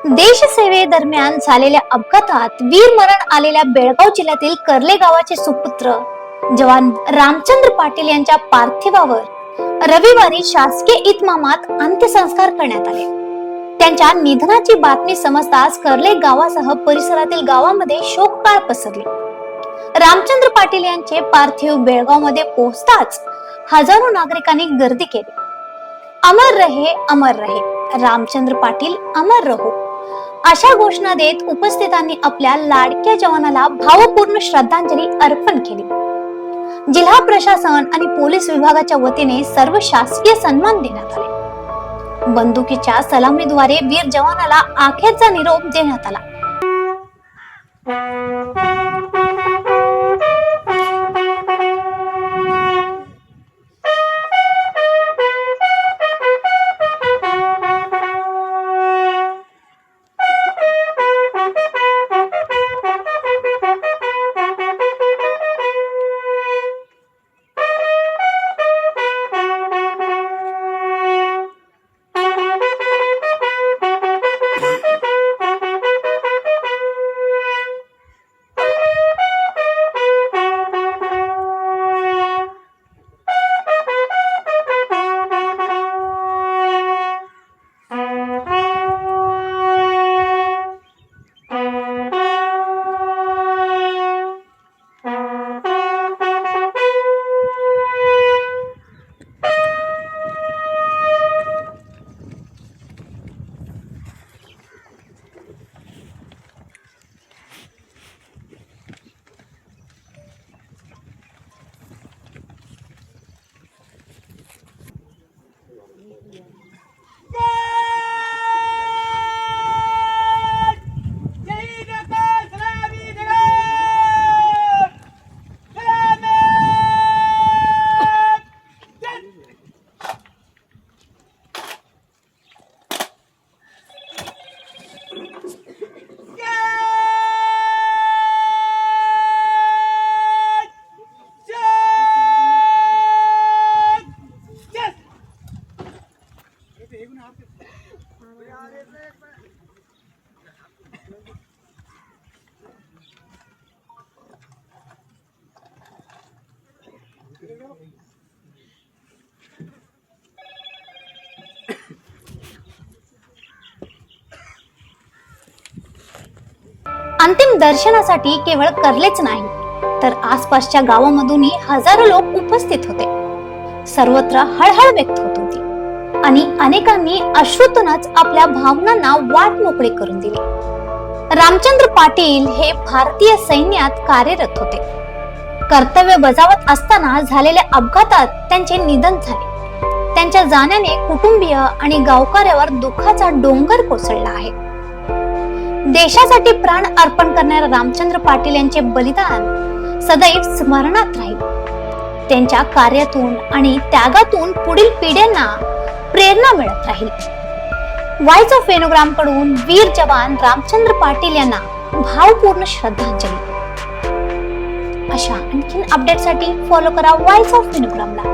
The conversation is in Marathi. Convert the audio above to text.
देशसेवेदरम्यान झालेल्या अपघातात वीरमरण आलेल्या बेळगाव जिल्ह्यातील कर्ले गावाचे सुपुत्र जवान रामचंद्र पाटील यांच्या पार्थिवावर रविवारी शासकीय इतमामात अंत्यसंस्कार करण्यात आले। त्यांच्या निधनाची बातमी समजताच कर्ले गावासह परिसरातील गावांमध्ये शोककळा पसरली। रामचंद्र पाटील यांचे पार्थिव बेळगाव मध्ये पोहोचताच हजारो नागरिकांनी गर्दी केली। अमर रहे रामचंद्र पाटील अमर रहो अशा घोषणा देत उपस्थितांनी आपल्या लाडक्या जवानाला भावपूर्ण श्रद्धांजली अर्पण केली। जिल्हा प्रशासन आणि पोलीस विभागाच्या वतीने सर्व शासकीय सन्मान देण्यात आले। बंदुकीच्या सलामीद्वारे वीर जवानाला अखेरचा निरोप देण्यात आला। अंतिम दर्शनासाठी केवळ कर्लेच नाही तर आसपासच्या गावांमधूनही हजारो लोक उपस्थित होते। सर्वत्र हळहळ व्यक्त होत होती आणि अनेकांनी अश्रूतूनच आपल्या भावनांना वाट मोकळी करून दिली। रामचंद्र पाटील हे भारतीय सैन्यात कार्यरत होते। कर्तव्य बजावत असताना झालेल्या अपघातात त्यांचे निधन झाले। त्यांच्या जाण्याने कुटुंबीय आणि गावकऱ्यावर दुःखाचा डोंगर कोसळला आहे। देशासाठी प्राण अर्पण करणाऱ्या रामचंद्र पाटील यांचे बलिदान सदैव स्मरणात राहील। त्यांच्या कार्यातून आणि त्यागातून पुढील पिढ्यांना प्रेरणा मिळत राहील। व्हॉइस ऑफ वेणुग्राम कडून वीर जवान रामचंद्र पाटील यांना भावपूर्ण श्रद्धांजली। अशा आणखीन अपडेटसाठी फॉलो करा व्हॉइस ऑफ वेणुग्रामला।